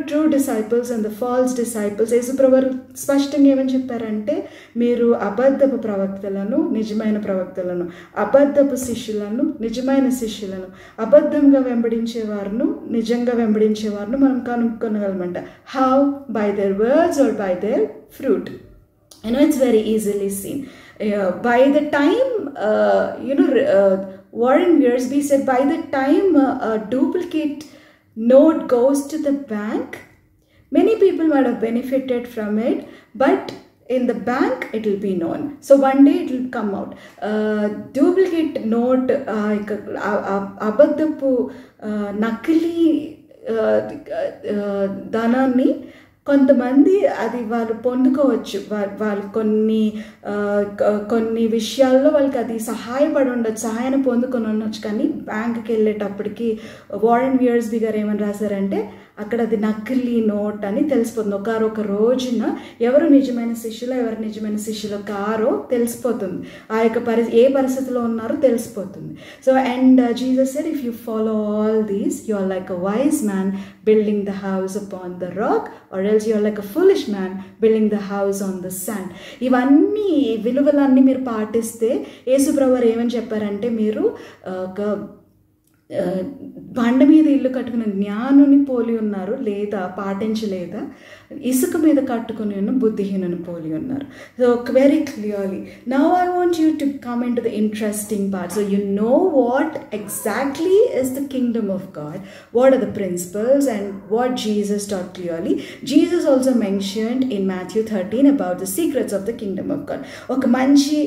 true disciples and the false disciples. యేసు ప్రభువారు స్పష్టంగా ఏమని చెప్పారంటే, మీరు అబద్ధపు ప్రవక్తలను, నిజమైన ప్రవక్తలను, అబద్ధపు శిష్యులను, నిజమైన శిష్యులను, అబద్ధంగా వెంబడించేవారును, నిజంగా వెంబడించేవారును మనం కనుక్కొనగలమంట. How? By their words or by their fruit. It's very easily seen. By the time Warren Wiersbe said, by the time a duplicate note goes to the bank, many people might have benefited from it, but in the bank it will be known. So one day it will come out. Duplicate note, abaddapu nakli ధనాన్ని కొంతమంది అది వాళ్ళు పొందుకోవచ్చు. వాళ్ళు కొన్ని విషయాల్లో వాళ్ళకి అది సహాయపడి ఉండొచ్చు, సహాయాన్ని పొందుకొని ఉండొచ్చు. కానీ బ్యాంకుకి వెళ్ళేటప్పటికి వారెన్ వియర్స్బీ గారు ఏమని రాశారంటే, అక్కడ అది నకిలీ నోట్ అని తెలిసిపోతుంది. ఒక రోజున ఎవరు నిజమైన శిష్యులో, ఎవరు నిజమైన శిష్యులో కారో తెలిసిపోతుంది. ఆ యొక్క ఏ పరిస్థితిలో ఉన్నారో తెలిసిపోతుంది. So and Jesus said, if you follow all these, you are like a wise man building the house upon the rock, or else you are like a foolish man building the house on the sand. ఇవన్నీ విలువలన్నీ మీరు పాటిస్తే, యేసు ప్రభువారు ఏమని చెప్పారంటే, మీరు ఒక బండ మీద ఇల్లు కట్టుకున్న జ్ఞానుని పోలి ఉన్నారు, లేదా పాటించలేదా ఇసుక మీద కట్టుకుని ఉన్న బుద్ధిహీనుని పోలి ఉన్నారు. So very clearly now I want you to come into the interesting part. So you know what exactly is the kingdom of God, what are the principles and what Jesus taught clearly. Jesus also mentioned in Matthew 13 about the secrets of the kingdom of God. ఒక మంచి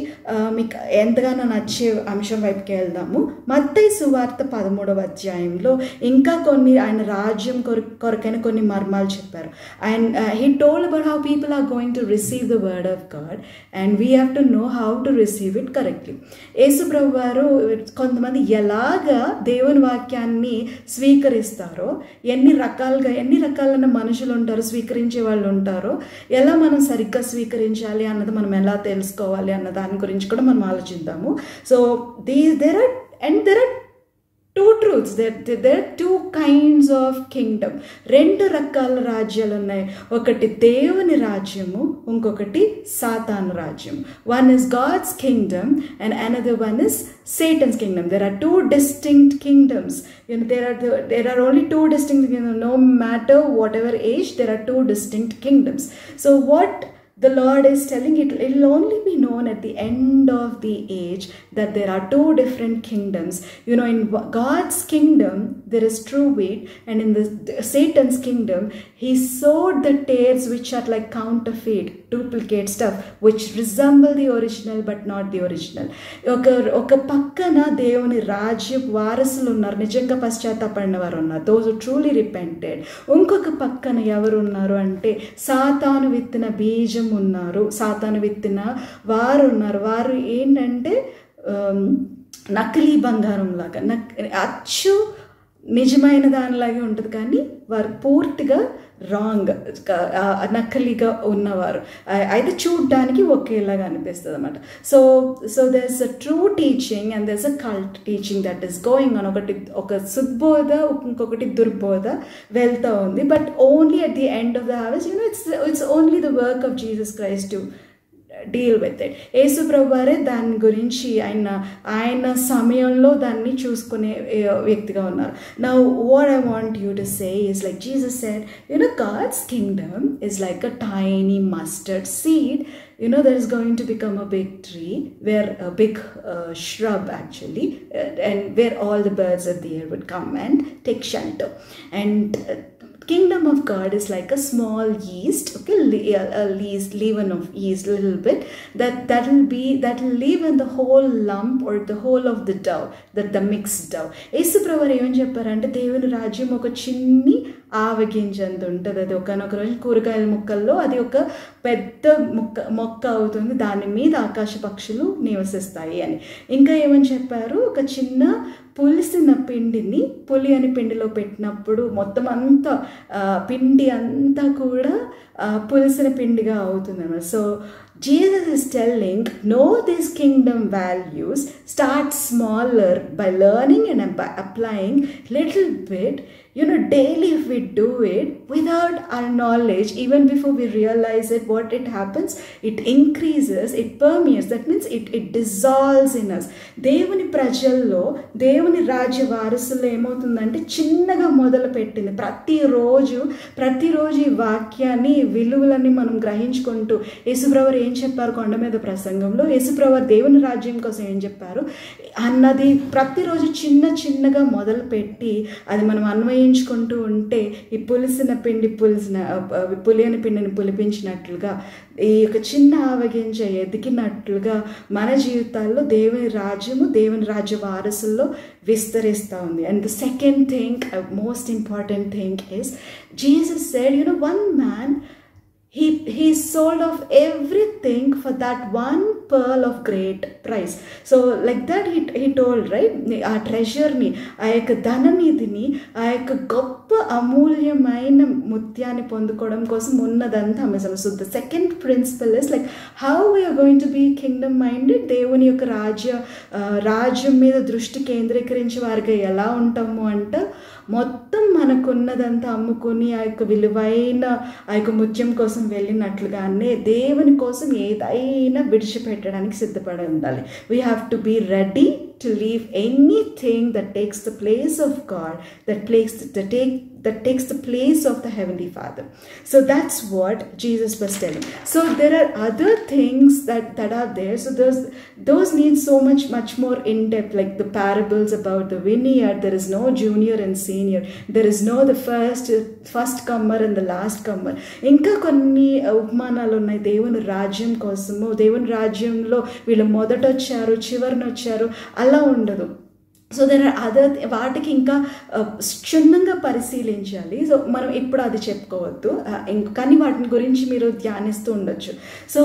మీకు ఎంతగానో నచ్చే అంశం వైపుకి వెళ్దాము. మత్తయి సువార్త 13వ అధ్యాయంలో ఇంకా కొన్ని ఆయన రాజ్యం కొరకైన కొన్ని మర్మాలు చెప్పారు. And he told about how people are going to receive the word of God and we have to know how to receive it correctly. యేసు ప్రభువారు కొంతమంది ఎలాగా దేవుని వాక్యాన్ని స్వీకరిస్తారో, ఎన్ని రకాలైన మనుషులు ఉంటారో, స్వీకరించే వాళ్ళు ఉంటారో, ఎలా మనం సరిగ్గా స్వీకరించాలి అన్నది మనం ఎలా తెలుసుకోవాలి అన్న దాని గురించి కూడా మనం ఆలోచిద్దాము. So there are two truths. There are two kinds of kingdom. రెండు రకాల రాజ్యాలు ఉన్నాయి. ఒకటి దేవుని రాజ్యము, ఇంకొకటి సాతాను రాజ్యం. One is God's kingdom and another one is Satan's kingdom. There are two distinct kingdoms. There are only two distinct kingdoms. No matter whatever age, there are two distinct kingdoms. So what the Lord is telling, it will only be known at the end of the age that there are two different kingdoms. In God's kingdom, there is true wheat, and in the Satan's kingdom he sowed the tares which are like counterfeit, duplicate stuff which resemble the original but not the original. ఒక పక్కన దేవుని రాజ్య వారసులు ఉన్నారు, నిజంగా పశ్చాత్తాపడిన వారు ఉన్నారు, those who truly repented. ఇంకొక పక్కన ఎవరు ఉన్నారు అంటే సాతాను విత్తిన బీజం ఉన్నారు, సాతాను విత్తిన వారు ఉన్నారు. వారు ఏంటంటే నకిలీ బంగారం లాగా, అచ్చు నిజమైన దానిలాగే ఉంటుంది కానీ వారు పూర్తిగా రాంగ్, నకిలీగా ఉన్నవారు, అయితే చూడ్డానికి ఒకేలాగా అనిపిస్తుంది అన్నమాట. So there's a true teaching and there's a cult teaching that is going on. ఒక సుద్బోధ, ఇంకొకటి దుర్బోధ వెళ్తూ ఉంది. But only at the end of the harvest, it's only the work of Jesus Christ to deal with it. యేసు ప్రభు వారే దాని గురించి ఆయన సమయంలో దాన్ని చూసుకునే వ్యక్తిగా ఉన్నారు. Now what I want you to say is like Jesus said, God's kingdom is like a tiny mustard seed. There is going to become a big tree, where a big shrub actually, and where all the birds of the air would come and take shelter. And kingdom of God is like a small yeast, okay, a leaven of yeast, a little bit, that will live in the whole lump or the whole of the dough, the mixed dough. యేసు ప్రభువు ఏం చెప్పారంటే దేవుని రాజ్యం ఒక చిన్ని ఆవగింజంత ఉంటుంది. అది ఒకనొక రోజు కూరగాయల ముక్కల్లో అది ఒక పెద్ద మొక్క అవుతుంది, దాని మీద ఆకాశ పక్షులు నివసిస్తాయి అని. ఇంకా ఏమని చెప్పారు, ఒక చిన్న పులిసిన పిండిని పులి అని పిండిలో పెట్టినప్పుడు మొత్తం అంతా పిండి అంతా కూడా పులిసిన పిండిగా అవుతుంది అన్నమాట. So Jesus is telling, know these kingdom values, start smaller by learning and by applying little bit. Daily if we do it without our knowledge, even before we realize it, what it happens, it increases, it permeates. That means it dissolves in us. దేవుని ప్రజల్లో, దేవుని రాజ్య వారసుల్లో ఏమవుతుందంటే చిన్నగా మొదలు పెట్టింది. ప్రతిరోజు ఈ వాక్యాన్ని, విలువలన్నీ మనం గ్రహించుకుంటూ, యేసుప్రభు ఏం చెప్పారు కొండ మీద ప్రసంగంలో, యేసుప్రభు దేవుని రాజ్యం కోసం ఏం చెప్పారు అన్నది ప్రతిరోజు చిన్నగా మొదలు పెట్టి అది మనం అన్వయించుకుంటూ ఉంటే ఈ పులియని పిండిని పులిపించినట్లుగా, ఈ యొక్క చిన్న ఆవగింజ ఎదిగినట్లుగా మన జీవితాల్లో దేవుని రాజ్యము, దేవుని రాజ్య వారసుల్లో విస్తరిస్తూ ఉంది. And the second thing, most important thing is Jesus said, one man, he sold off everything for that one pearl of great price. So like that he told, right, ఆ ట్రెజర్ని, ఆ యొక్క ధననిధిని, ఆ యొక్క గొప్ప అమూల్యమైన ముత్యాన్ని పొందుకోవడం కోసం ఉన్నదంతా అమ్మేసాము. So the second principle is like how we are going to be kingdom minded. దేవుని యొక్క రాజ్యం మీద దృష్టి కేంద్రీకరించి వారికి ఎలా ఉంటాము అంటే మొత్తం మనకున్నదంతా అమ్ముకొని ఆ యొక్క విలువైన ఆ యొక్క ముత్యం కోసం వెళ్ళినట్లుగానే దేవుని కోసం ఏదైనా విడిచిపెట్టడానికి సిద్ధపడి ఉండాలి. We have to be ready to leave anything that takes the place of God, that takes the place of the Heavenly Father. So that's what Jesus was telling. So there are other things that are there. So those need so much more in depth, like the parables about the vineyard. There is no junior and senior. There is no the first comer and the last comer. ఇంకా కొన్ని ఉపమానాలు ఉన్నాయి దేవుని రాజ్యం కోసము. దేవుని రాజ్యంలో వీళ్ళు మొదట వచ్చారు, చివరిని వచ్చారు, అలా ఉండదు. సో దెర్ ఆర్ అదర్, వాటికి ఇంకా క్షుణ్ణంగా పరిశీలించాలి. సో మనం ఇప్పుడు అది చెప్పుకోవద్దు, కానీ వాటిని గురించి మీరు ధ్యానిస్తూ ఉండొచ్చు. So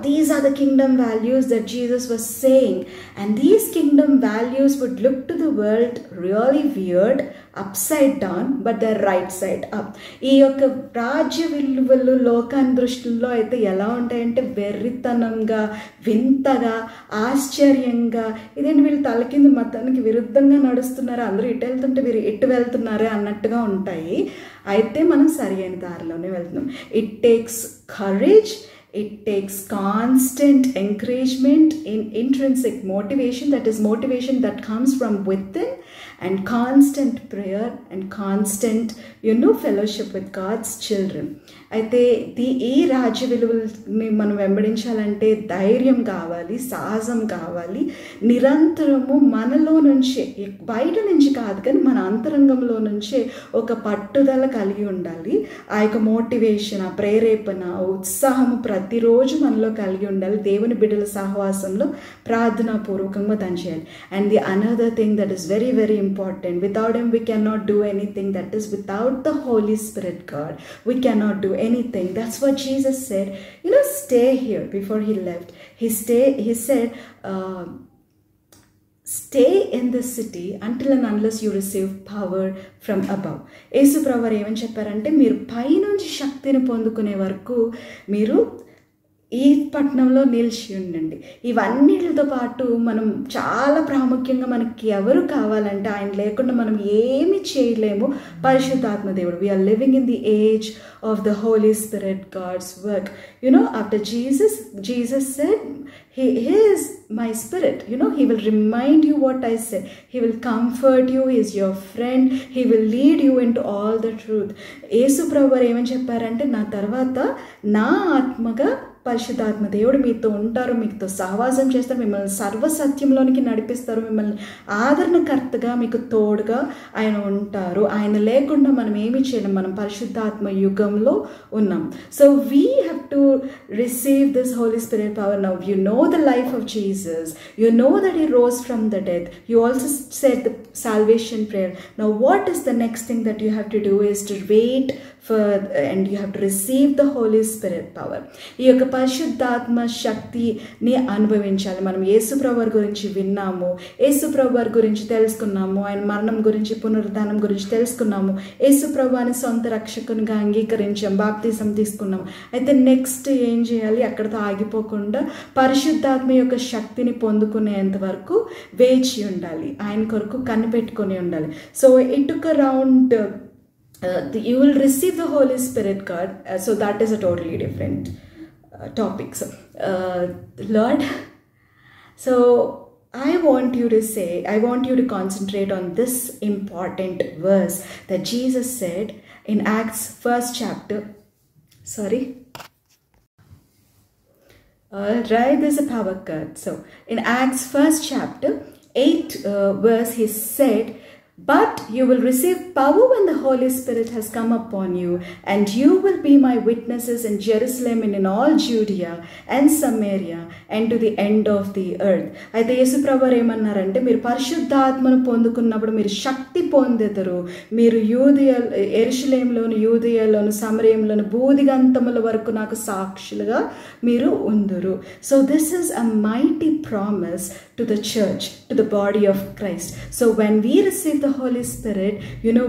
these are the kingdom values that Jesus was saying, and these kingdom values would look to the world really weird upside down, but the right side up. ఈ యొక్క రాజ్య విలువలు లోకాన్ని దృష్టిలో అయితే ఎలా ఉంటాయంటే వెర్రితనంగా, వింతగా, ఆశ్చర్యంగా, ఇదేంటి వీళ్ళు తల కింద మతానికి విరుద్ధంగా నడుస్తున్నారు, అందరూ ఇటు వెళ్తుంటే వీరు ఇటు వెళ్తున్నారే అన్నట్టుగా ఉంటాయి. అయితే మనం సరి అయిన దారిలోనే వెళ్తున్నాం. It takes courage, it takes constant encouragement in intrinsic motivation, that is motivation that comes from within, and constant prayer and constant fellowship with God's children. అయితే ఈ రాజ్య విలువల్ని మనం వెంబడించాలంటే ధైర్యం కావాలి, సాహసం కావాలి, నిరంతరము మనలో నుంచే, బయట నుంచి కాదు కానీ మన అంతరంగంలో నుంచే ఒక పట్టుదల కలిగి ఉండాలి. ఆ యొక్క మోటివేషన్, ఆ ప్రేరేపణ, ఉత్సాహము ప్రతిరోజు మనలో కలిగి ఉండాలి. దేవుని బిడ్డల సహవాసంలో ప్రార్థనాపూర్వకంగా దాన్ని చేయాలి. And the another thing that is very very important, without him we can not do anything. That is without the Holy Spirit God we can not do anything. That's what Jesus said. Stay here. Before he left, he said, stay in this city until and unless you receive power from above. యేసు ప్రభువారు ఏమని చెప్పారంటే, మీరు పైనుంచి శక్తిని పొందుకునే వరకు మీరు ఈ పట్టణంలో నిలిచి ఉండండి. ఇవన్నిటితో పాటు మనం చాలా ప్రాముఖ్యంగా మనకి ఎవరు కావాలంటే, ఆయన లేకుండా మనం ఏమి చేయలేము. పరిశుద్ధాత్మ దేవుడు. We're living in the age of the Holy Spirit, God's work. After Jesus said, he is my spirit. He will remind you what I said. He will comfort you. He is your friend. He will lead you into all the truth. యేసు ప్రభువారు ఏమని చెప్పారంటే, నా తర్వాత నా ఆత్మగా పరిశుద్ధాత్మ దేవుడు మీతో ఉంటారు, మీతో సహవాసం చేస్తారు, మిమ్మల్ని సర్వసత్యంలోనికి నడిపిస్తారు, మిమ్మల్ని ఆదరణకర్తగా మీకు తోడుగా ఆయన ఉంటారు. ఆయన లేకుండా మనం ఏమి చేయలేం. మనం పరిశుద్ధాత్మ యుగంలో ఉన్నాం. So we have to receive this Holy Spirit power now. You know the life of Jesus. You know that he rose from the death. You also said the salvation prayer. Now what is the next thing that you have to do is to wait and you have to receive the Holy Spirit power. ఈ యొక్క పరిశుద్ధాత్మ శక్తిని అనుభవించాలి. మనం యేసు ప్రభువారి గురించి విన్నాము, యేసు ప్రభువారి గురించి తెలుసుకున్నాము, ఆయన మరణం గురించి, పునరుద్ధానం గురించి తెలుసుకున్నాము, యేసు ప్రభువాని సొంత రక్షకునిగా అంగీకరించాం, బాప్తిజం తీసుకున్నాము. అయితే నెక్స్ట్ ఏం చేయాలి? అక్కడితో ఆగిపోకుండా పరిశుద్ధాత్మ యొక్క శక్తిని పొందుకునేంత వరకు వేచి ఉండాలి, ఆయన కొరకు కనిపెట్టుకొని ఉండాలి. So it took around you will receive the Holy Spirit, God. So that is a totally different topic. So, Lord, so I want you to concentrate on this important verse that Jesus said in Acts 1st chapter. Right, there's a power cut. So in Acts 1st chapter 8th verse, he said, but you will receive power when the Holy Spirit has come upon you, and you will be my witnesses in Jerusalem and in all Judea and Samaria and to the end of the earth. అయితే యేసు ప్రభువారు ఏమన్నారంటే, మీరు పరిశుద్ధాత్మను పొందుకున్నప్పుడు మీరు శక్తి పొందెదరు. మీరు యెరూషలేములోను, యూదయలోను, సమరయంలోను, భూదిగంతముల వరకు నాకు సాక్షులుగా మీరు ఉందురు. So this is a mighty promise to the church, to the body of Christ. So when we receive the Holy Spirit,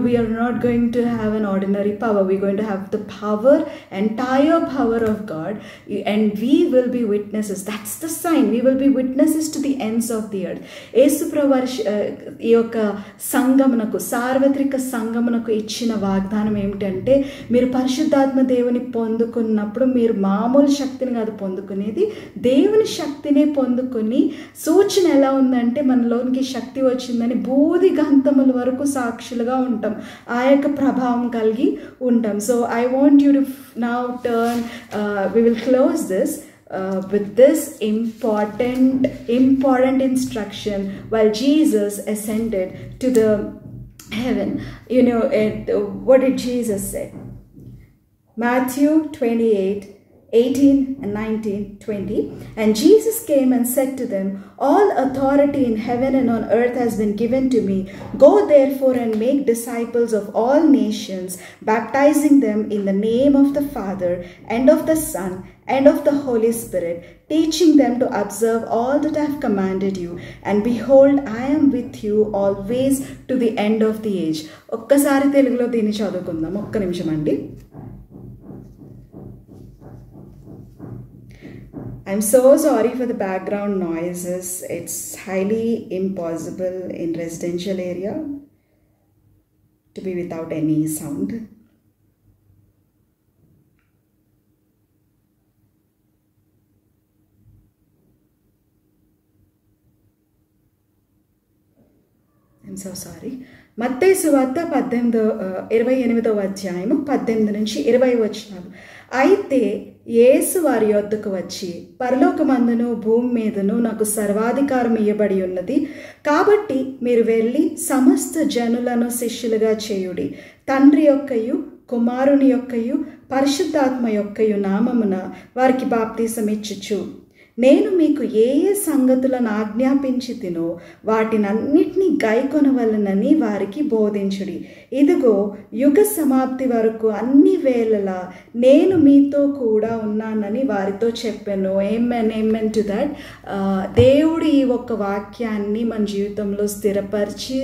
we are not going to have an ordinary power. We're going to have the power, entire power of God, and we will be witnesses. That's the sign. We will be witnesses to the ends of the earth. యేసు ప్రభువారు ఈ యొక్క సంఘమునకు, సార్వత్రిక సంఘమునకు ఇచ్చిన వాగ్దానం ఏమిటంటే, మీరు పరిశుద్ధాత్మ దేవుని పొందుకున్నప్పుడు మీరు మామూలు శక్తిని కాదు పొందుకునేది, దేవుని శక్తినే పొందుకుని, సూచన ఎలా ఉందంటే మనలోనికి శక్తి వచ్చిందని బూది గంతముల వరకు సాక్షులుగా ఉంటాం, ఆ యొక్క ప్రభావం కలిగి ఉంటాం. So I want you to now turn, we will close this with this important instruction while Jesus ascended to the heaven. What did Jesus say? Matthew 28:18 and 19, 20. And Jesus came and said to them, all authority in heaven and on earth has been given to me. Go therefore and make disciples of all nations, baptizing them in the name of the Father and of the Son and of the Holy Spirit, teaching them to observe all that I have commanded you. And behold, I am with you always to the end of the age. ఒక్కసారి తెలుగులో దీన్ని చదువుకుందాం. ఒక్క నిమిషం అండి. I'm so sorry for the background noises. It's highly impossible in residential area to be without any sound. మత్తయి సువార్త 28వ అధ్యాయము 18 నుంచి 20 వచనాలు. అయితే యేసు వారి యొద్దకు వచ్చి, పరలోకమందును భూమి మీదను నాకు సర్వాధికారం ఇయ్యబడి ఉన్నది, కాబట్టి మీరు వెళ్ళి సమస్త జనులను శిష్యులుగా చేయుడి, తండ్రి యొక్కయు కుమారుని యొక్కయు పరిశుద్ధాత్మ యొక్కయు నామమున వారికి బాప్తీసం ఇచ్చుచు, నేను మీకు ఏ ఏ సంగతులను ఆజ్ఞాపించి తినో వాటినన్నిటినీ గైకొనవలనని వారికి బోధించుడి. ఇదిగో యుగ సమాప్తి వరకు అన్ని వేళలా నేను మీతో కూడా ఉన్నానని వారితో చెప్పాను. Amen to that. దేవుడు ఈ ఒక్క వాక్యాన్ని మన జీవితంలో స్థిరపరిచి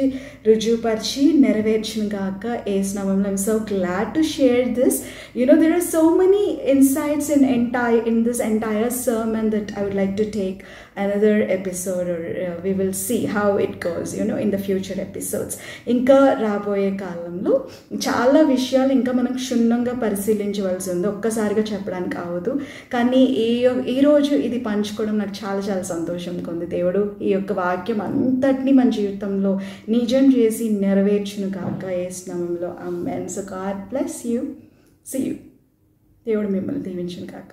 రుజువుపరిచి నెరవేర్చును గాక యేసు నామములో. I'm so glad to share this. There are so many insights in this entire sermon that I would like to take another episode, or we will see how it goes in the future episodes. ఇంకా రాబోయే కాలంలో చాలా విషయాలు ఇంకా మనం క్షుణ్ణంగా పరిశీలించవలసి ఉంది, ఒక్కసారిగా చెప్పడానికి అవ్వదు. కానీ ఈరోజు ఇది పంచుకోవడం నాకు చాలా చాలా సంతోషంగా ఉంది. దేవుడు ఈ యొక్క వాక్యం అంతటినీ మన జీవితంలో నిజం చేసి నెరవేర్చును కాక యేసు నామములో. ఆమేన్. So God bless you. See you. దేవుడు మిమ్మల్ని దీవించును కాక.